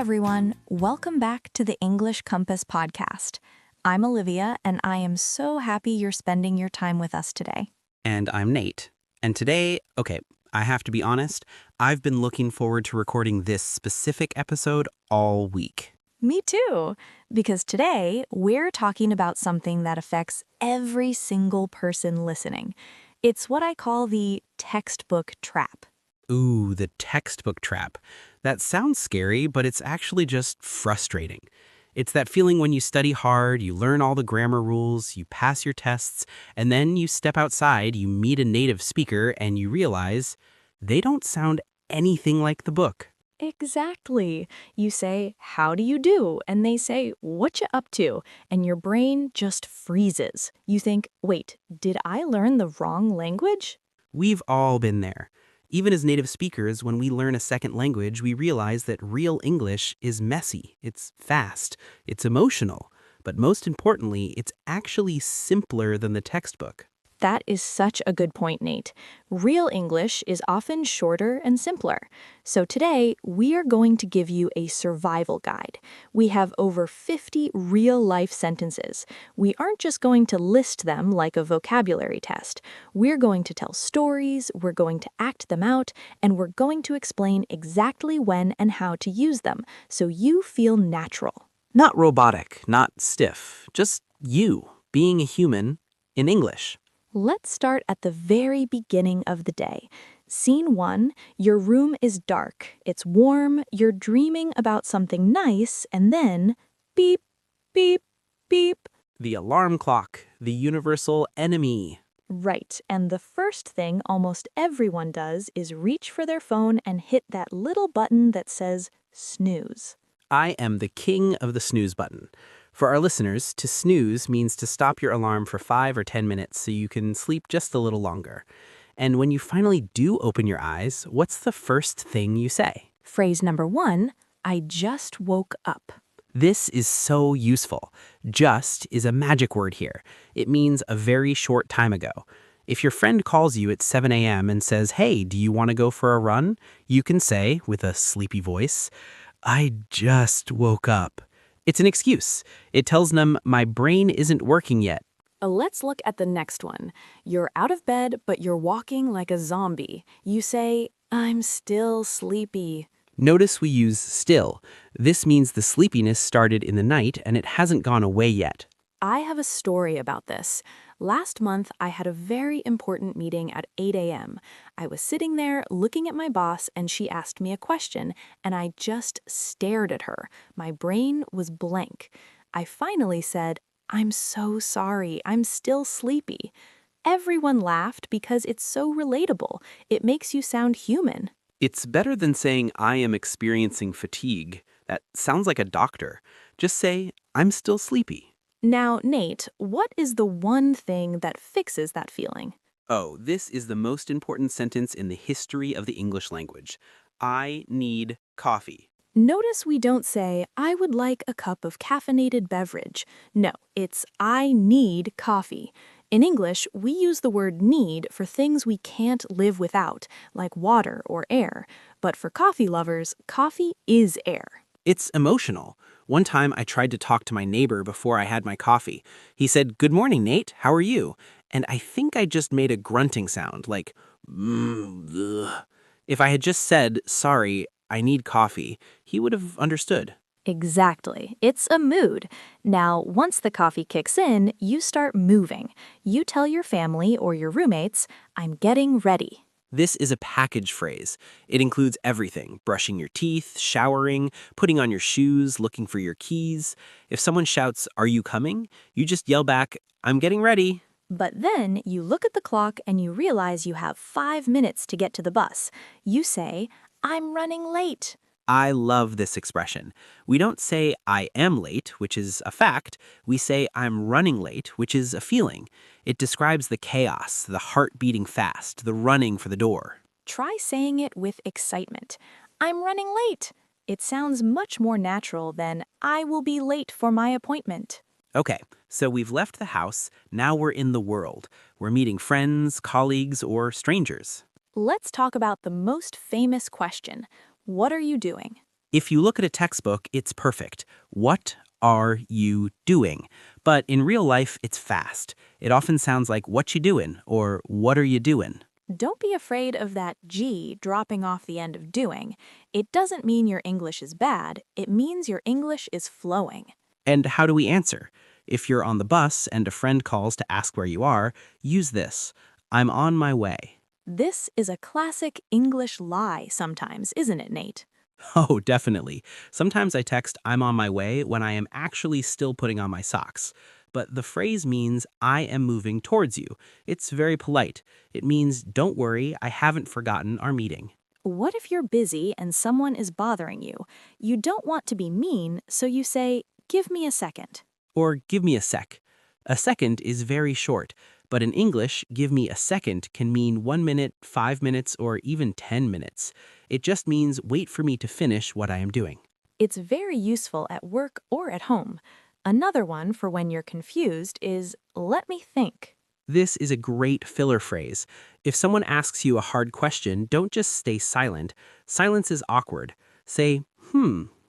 everyone, welcome back to the English Compass podcast. I'm Olivia, and I am so happy you're spending your time with us today. And I'm Nate. And today, I have to be honest, I've been looking forward to recording this specific episode all week. Me too, because today we're talking about something that affects every single person listening. It's what I call the textbook trap. Ooh, the textbook trap. That sounds scary, but it's actually just frustrating. It's that feeling when you study hard, you learn all the grammar rules, you pass your tests, and then you step outside, you meet a native speaker, and you realize they don't sound anything like the book. Exactly. You say, "How do you do?" And they say, "What you up to?" And your brain just freezes. You think, wait, did I learn the wrong language? We've all been there. Even as native speakers, when we learn a second language, we realize that real English is messy, it's fast, it's emotional, but most importantly, it's actually simpler than the textbook. That is such a good point, Nate. Real English is often shorter and simpler. So today, we are going to give you a survival guide. We have over 50 real-life sentences. We aren't just going to list them like a vocabulary test. We're going to tell stories, we're going to act them out, and we're going to explain exactly when and how to use them so you feel natural. Not robotic, not stiff, just you, being a human in English. Let's start at the very beginning of the day. Scene 1, your room is dark, it's warm, you're dreaming about something nice, and then beep, beep, beep. The alarm clock, the universal enemy. Right, and the first thing almost everyone does is reach for their phone and hit that little button that says snooze. I am the king of the snooze button. For our listeners, to snooze means to stop your alarm for 5 or 10 minutes so you can sleep just a little longer. And when you finally do open your eyes, what's the first thing you say? Phrase number 1, I just woke up. This is so useful. Just is a magic word here. It means a very short time ago. If your friend calls you at 7 a.m. and says, "Hey, do you want to go for a run?" You can say, with a sleepy voice, "I just woke up." It's an excuse. It tells them my brain isn't working yet. Let's look at the next one. You're out of bed, but you're walking like a zombie. You say, I'm still sleepy. Notice we use still. This means the sleepiness started in the night and it hasn't gone away yet. I have a story about this. Last month, I had a very important meeting at 8 a.m. I was sitting there looking at my boss and she asked me a question and I just stared at her. My brain was blank. I finally said, I'm so sorry, I'm still sleepy. Everyone laughed because it's so relatable. It makes you sound human. It's better than saying I am experiencing fatigue. That sounds like a doctor. Just say, I'm still sleepy. Now, Nate, what is the one thing that fixes that feeling? Oh, this is the most important sentence in the history of the English language. I need coffee. Notice we don't say, I would like a cup of caffeinated beverage. No, it's I need coffee. In English, we use the word need for things we can't live without, like water or air. But for coffee lovers, coffee is air. It's emotional. One time I tried to talk to my neighbor before I had my coffee. He said, "Good morning, Nate. How are you?" And I think I just made a grunting sound, like, ugh. If I had just said, "Sorry, I need coffee," he would have understood. Exactly. It's a mood. Now, once the coffee kicks in, you start moving. You tell your family or your roommates, I'm getting ready. This is a package phrase. It includes everything: brushing your teeth, showering, putting on your shoes, looking for your keys. If someone shouts, "Are you coming?" you just yell back, "I'm getting ready." But then you look at the clock and you realize you have 5 minutes to get to the bus. You say, I'm running late. I love this expression. We don't say I am late, which is a fact. We say I'm running late, which is a feeling. It describes the chaos, the heart beating fast, the running for the door. Try saying it with excitement. I'm running late. It sounds much more natural than I will be late for my appointment. Okay, so we've left the house, now we're in the world. We're meeting friends, colleagues, or strangers. Let's talk about the most famous question. What are you doing? If you look at a textbook, it's perfect. What are you doing? But in real life, it's fast. It often sounds like what you doing or what are you doing? Don't be afraid of that G dropping off the end of doing. It doesn't mean your English is bad, it means your English is flowing. And how do we answer? If you're on the bus and a friend calls to ask where you are, use this. I'm on my way. This is a classic English lie sometimes, isn't it, Nate? Oh, definitely. Sometimes I text I'm on my way when I am actually still putting on my socks. But the phrase means I am moving towards you. It's very polite. It means don't worry, I haven't forgotten our meeting. What if you're busy and someone is bothering you? You don't want to be mean, so you say, "Give me a second." Or give me a sec. A second is very short, but in English, give me a second can mean 1 minute, 5 minutes, or even 10 minutes. It just means wait for me to finish what I am doing. It's very useful at work or at home. Another one for when you're confused is, "Let me think." This is a great filler phrase. If someone asks you a hard question, don't just stay silent. Silence is awkward. Say,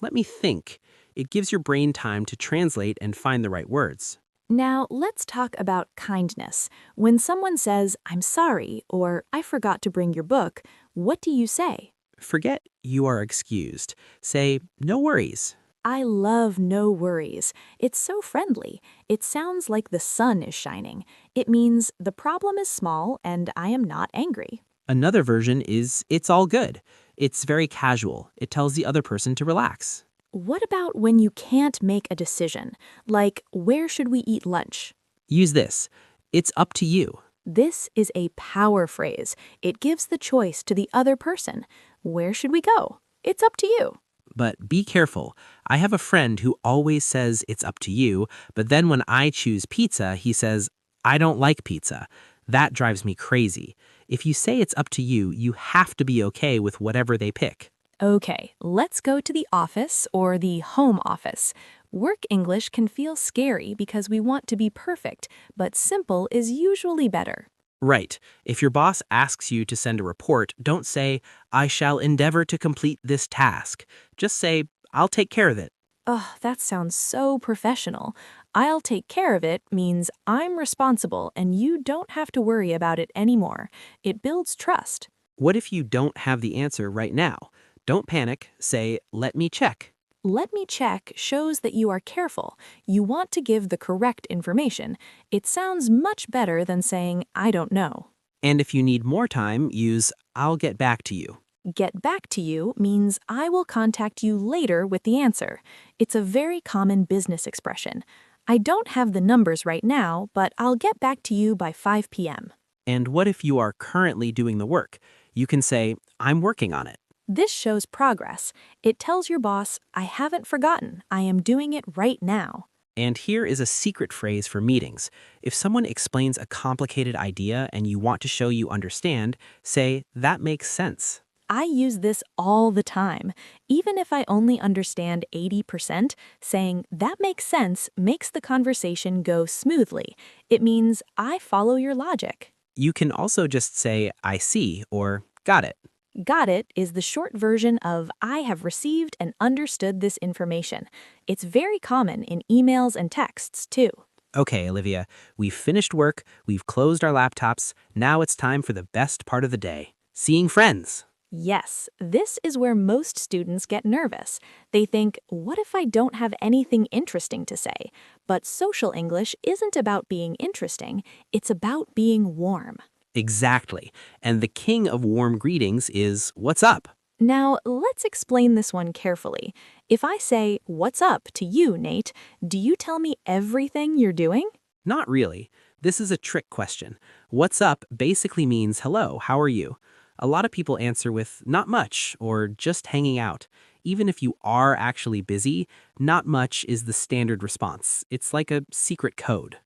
let me think. It gives your brain time to translate and find the right words. Now, let's talk about kindness. When someone says, "I'm sorry," or "I forgot to bring your book," what do you say? Forget you are excused. Say, no worries. I love "no worries." It's so friendly. It sounds like the sun is shining. It means the problem is small and I am not angry. Another version is it's all good. It's very casual. It tells the other person to relax. What about when you can't make a decision? Like, where should we eat lunch? Use this. It's up to you. This is a power phrase. It gives the choice to the other person. Where should we go? It's up to you. But be careful. I have a friend who always says it's up to you, but then when I choose pizza, he says, I don't like pizza. That drives me crazy. If you say it's up to you, you have to be okay with whatever they pick. Okay, let's go to the office or the home office. Work English can feel scary because we want to be perfect, but simple is usually better. Right. If your boss asks you to send a report, don't say, I shall endeavor to complete this task. Just say, I'll take care of it. Oh, that sounds so professional. "I'll take care of it" means I'm responsible and you don't have to worry about it anymore. It builds trust. What if you don't have the answer right now? Don't panic. Say, let me check. "Let me check" shows that you are careful. You want to give the correct information. It sounds much better than saying, "I don't know." And if you need more time, use I'll get back to you. "Get back to you" means I will contact you later with the answer. It's a very common business expression. I don't have the numbers right now, but I'll get back to you by 5 p.m. And what if you are currently doing the work? You can say, I'm working on it. This shows progress. It tells your boss, "I haven't forgotten. I am doing it right now." And here is a secret phrase for meetings. If someone explains a complicated idea and you want to show you understand, say, that makes sense. I use this all the time. Even if I only understand 80%, saying "that makes sense" makes the conversation go smoothly. It means I follow your logic. You can also just say, I see, or got it. "Got it" is the short version of "I have received and understood this information." It's very common in emails and texts, too. Okay, Olivia, we've finished work, we've closed our laptops, now it's time for the best part of the day, seeing friends. Yes, this is where most students get nervous. They think, what if I don't have anything interesting to say? But social English isn't about being interesting, it's about being warm. Exactly. And the king of warm greetings is, what's up? Now, let's explain this one carefully. If I say, "What's up" to you, Nate, do you tell me everything you're doing? Not really. This is a trick question. What's up basically means, hello, how are you? A lot of people answer with not much or just hanging out. Even if you are actually busy, not much is the standard response. It's like a secret code.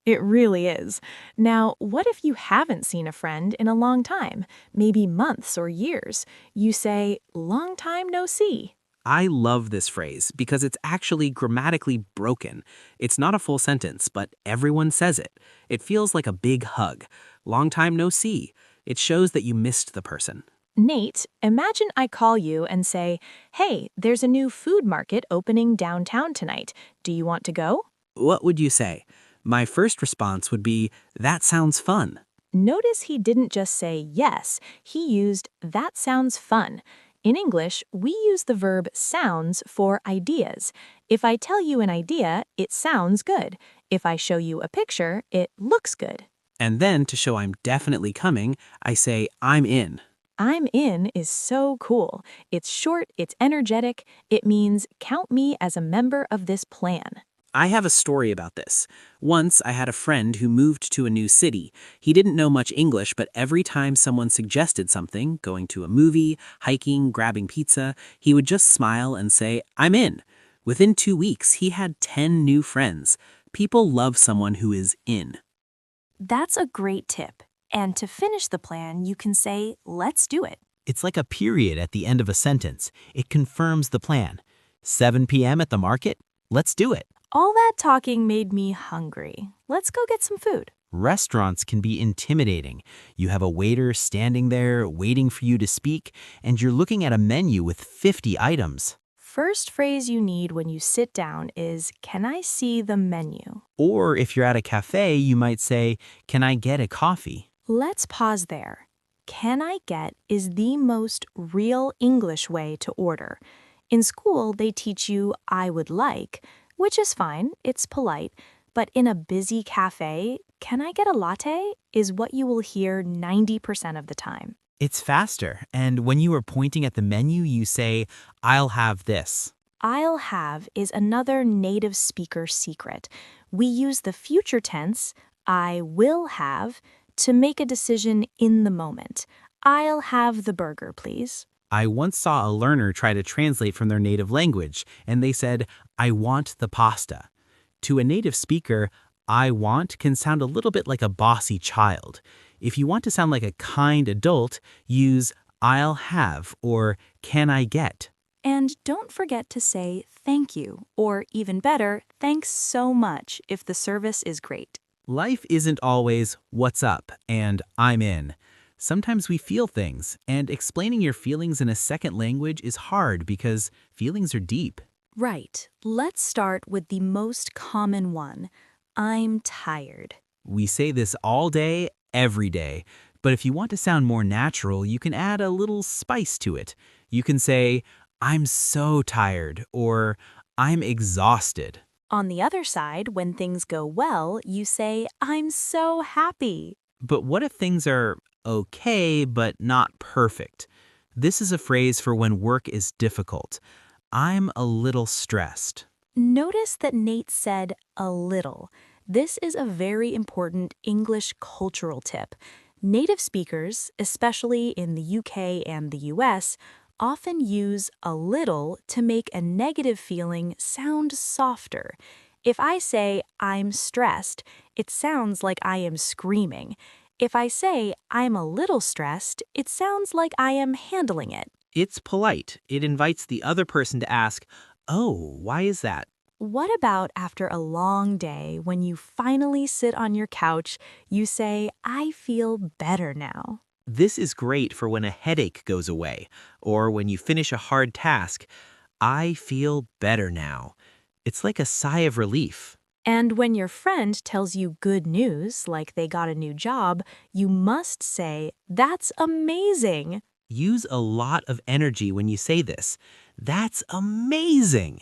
It really is. Now, what if you haven't seen a friend in a long time, maybe months or years? You say, "Long time no see." I love this phrase because it's actually grammatically broken. It's not a full sentence, but everyone says it. It feels like a big hug. Long time no see. It shows that you missed the person. Nate, imagine I call you and say, "Hey, there's a new food market opening downtown tonight. Do you want to go?" What would you say? My first response would be, that sounds fun. Notice he didn't just say yes, he used "that sounds fun." In English, we use the verb sounds for ideas. If I tell you an idea, it sounds good. If I show you a picture, it looks good. And then, to show I'm definitely coming, I say, I'm in. "I'm in" is so cool. It's short, it's energetic. It means count me as a member of this plan. I have a story about this. Once, I had a friend who moved to a new city. He didn't know much English, but every time someone suggested something, going to a movie, hiking, grabbing pizza, he would just smile and say, I'm in. Within 2 weeks, he had 10 new friends. People love someone who is in. That's a great tip. And to finish the plan, you can say, "let's do it." It's like a period at the end of a sentence. It confirms the plan. 7 p.m. at the market? Let's do it. All that talking made me hungry. Let's go get some food. Restaurants can be intimidating. You have a waiter standing there waiting for you to speak, and you're looking at a menu with 50 items. First phrase you need when you sit down is, "Can I see the menu?" Or if you're at a cafe, you might say, Can I get a coffee? Let's pause there. "Can I get" is the most real English way to order. In school, they teach you "I would like," which is fine, it's polite, but in a busy cafe, "Can I get a latte" is what you will hear 90% of the time. It's faster, and when you are pointing at the menu, you say, I'll have this. "I'll have" is another native speaker secret. We use the future tense, "I will have," to make a decision in the moment. "I'll have the burger, please." I once saw a learner try to translate from their native language, and they said, I want the pasta. To a native speaker, I want can sound a little bit like a bossy child. If you want to sound like a kind adult, use I'll have or can I get. And don't forget to say "thank you," or even better, "thanks so much" if the service is great. Life isn't always what's up and I'm in. Sometimes we feel things, and explaining your feelings in a second language is hard because feelings are deep. Right. Let's start with the most common one. "I'm tired." We say this all day, every day. But if you want to sound more natural, you can add a little spice to it. You can say, I'm so tired, or I'm exhausted. On the other side, when things go well, you say, "I'm so happy." But what if things are okay, but not perfect? This is a phrase for when work is difficult. I'm a little stressed. Notice that Nate said "a little." This is a very important English cultural tip. Native speakers, especially in the UK and the US, often use "a little" to make a negative feeling sound softer. If I say "I'm stressed," it sounds like I am screaming. If I say "I'm a little stressed," it sounds like I am handling it. It's polite. It invites the other person to ask, oh, why is that? What about after a long day, when you finally sit on your couch, you say, "I feel better now"? This is great for when a headache goes away, or when you finish a hard task. I feel better now. It's like a sigh of relief. And when your friend tells you good news, like they got a new job, you must say, "That's amazing." Use a lot of energy when you say this. That's amazing.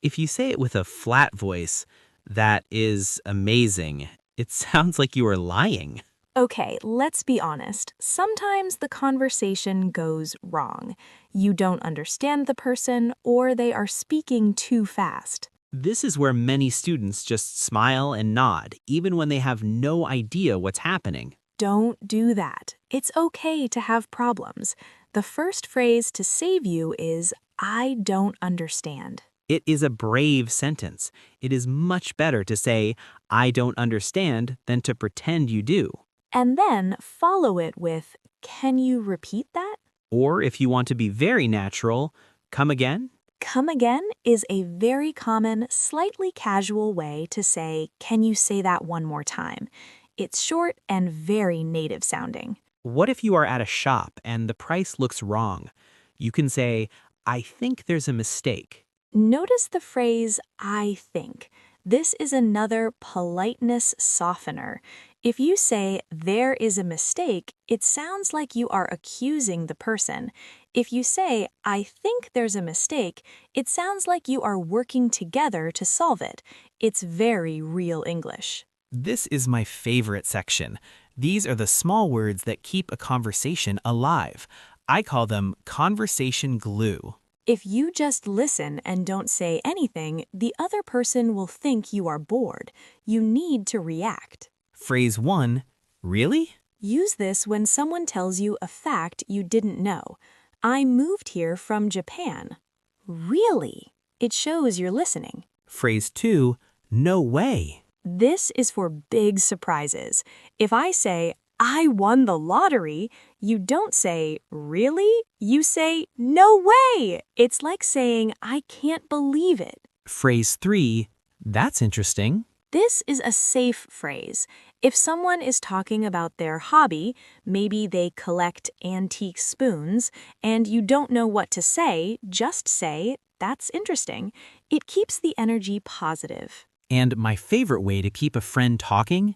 If you say it with a flat voice, that is amazing, it sounds like you are lying. Okay, let's be honest. Sometimes the conversation goes wrong. You don't understand the person, or they are speaking too fast. This is where many students just smile and nod, even when they have no idea what's happening. Don't do that. It's okay to have problems. The first phrase to save you is, "I don't understand." It is a brave sentence. It is much better to say, I don't understand, than to pretend you do. And then follow it with, "Can you repeat that?" Or if you want to be very natural, come again? Come again is a very common, slightly casual way to say, "Can you say that one more time?" It's short and very native sounding. What if you are at a shop and the price looks wrong? You can say, I think there's a mistake. Notice the phrase, I think. This is another politeness softener. If you say, there is a mistake, it sounds like you are accusing the person. If you say, I think there's a mistake, it sounds like you are working together to solve it. It's very real English. This is my favorite section. These are the small words that keep a conversation alive. I call them conversation glue. If you just listen and don't say anything, the other person will think you are bored. You need to react. Phrase 1, really? Use this when someone tells you a fact you didn't know. I moved here from Japan. Really? It shows you're listening. Phrase 2, no way. This is for big surprises. If I say, I won the lottery, you don't say, really? You say, no way! It's like saying, I can't believe it. Phrase 3, that's interesting. This is a safe phrase. If someone is talking about their hobby, maybe they collect antique spoons, and you don't know what to say, just say, that's interesting. It keeps the energy positive. And my favorite way to keep a friend talking,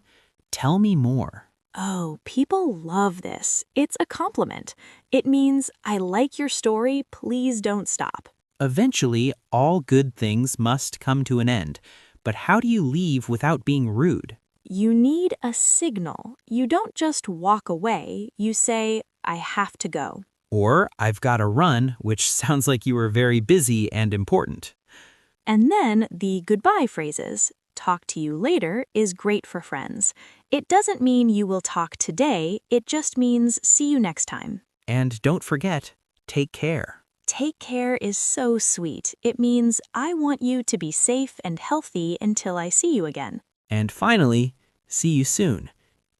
tell me more. Oh, people love this. It's a compliment. It means, I like your story, please don't stop. Eventually, all good things must come to an end. But how do you leave without being rude? You need a signal. You don't just walk away. You say, I have to go. Or, I've got to run, which sounds like you were very busy and important. And then the goodbye phrases. Talk to you later is great for friends. It doesn't mean you will talk today, it just means see you next time. And don't forget, take care. Take care is so sweet. It means I want you to be safe and healthy until I see you again. And finally, see you soon.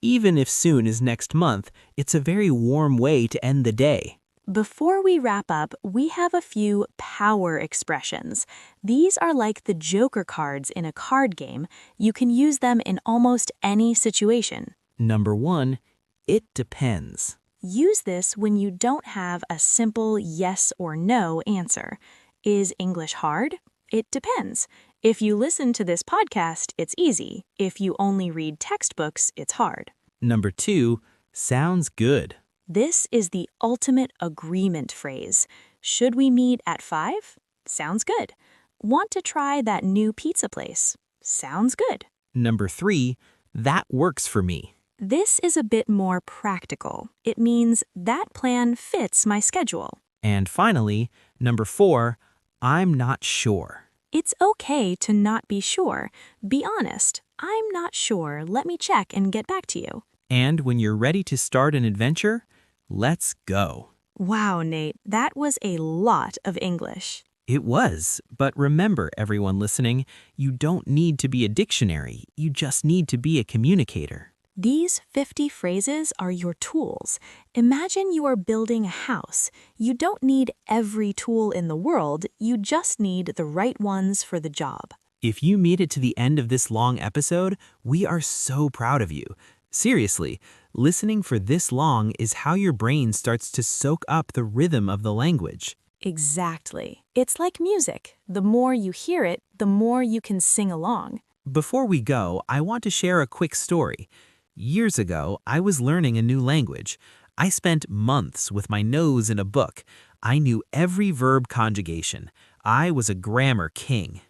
Even if soon is next month, it's a very warm way to end the day. Before we wrap up, we have a few power expressions. These are like the joker cards in a card game. You can use them in almost any situation. Number 1, it depends. Use this when you don't have a simple yes or no answer. Is English hard? It depends. If you listen to this podcast, it's easy. If you only read textbooks, it's hard. Number 2, sounds good. This is the ultimate agreement phrase. Should we meet at 5? Sounds good. Want to try that new pizza place? Sounds good. Number 3, that works for me. This is a bit more practical. It means that plan fits my schedule. And finally, number 4, I'm not sure. It's okay to not be sure. Be honest. I'm not sure. Let me check and get back to you. And when you're ready to start an adventure, let's go. Wow, Nate, that was a lot of English. It was, but remember, everyone listening, you don't need to be a dictionary. You just need to be a communicator. These 50 phrases are your tools. Imagine you are building a house. You don't need every tool in the world, you just need the right ones for the job. If you made it to the end of this long episode, we are so proud of you. Seriously, listening for this long is how your brain starts to soak up the rhythm of the language. Exactly. It's like music. The more you hear it, the more you can sing along. Before we go, I want to share a quick story. Years ago, I was learning a new language. I spent months with my nose in a book. I knew every verb conjugation. I was a grammar king.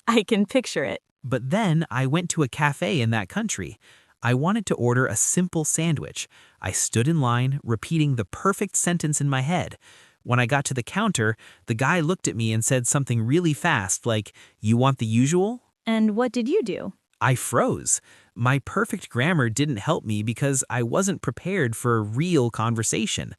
I can picture it. But then I went to a cafe in that country. I wanted to order a simple sandwich. I stood in line, repeating the perfect sentence in my head. When I got to the counter, the guy looked at me and said something really fast, like, "You want the usual?" And what did you do? I froze. My perfect grammar didn't help me because I wasn't prepared for a real conversation.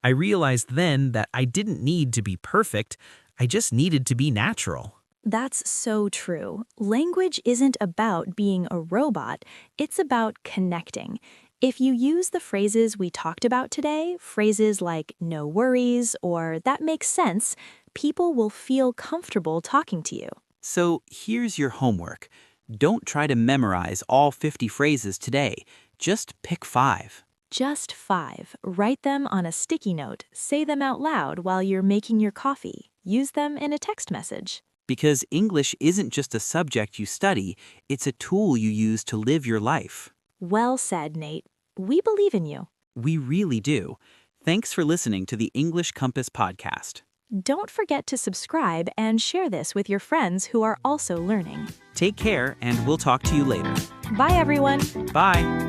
I realized then that I didn't need to be perfect, I just needed to be natural. That's so true. Language isn't about being a robot, it's about connecting. If you use the phrases we talked about today, phrases like no worries or that makes sense, people will feel comfortable talking to you. So here's your homework. Don't try to memorize all 50 phrases today. Just pick 5. Just 5. Write them on a sticky note. Say them out loud while you're making your coffee. Use them in a text message. Because English isn't just a subject you study, it's a tool you use to live your life. Well said, Nate. We believe in you. We really do. Thanks for listening to the English Compass podcast. Don't forget to subscribe and share this with your friends who are also learning. Take care, and we'll talk to you later. Bye, everyone. Bye.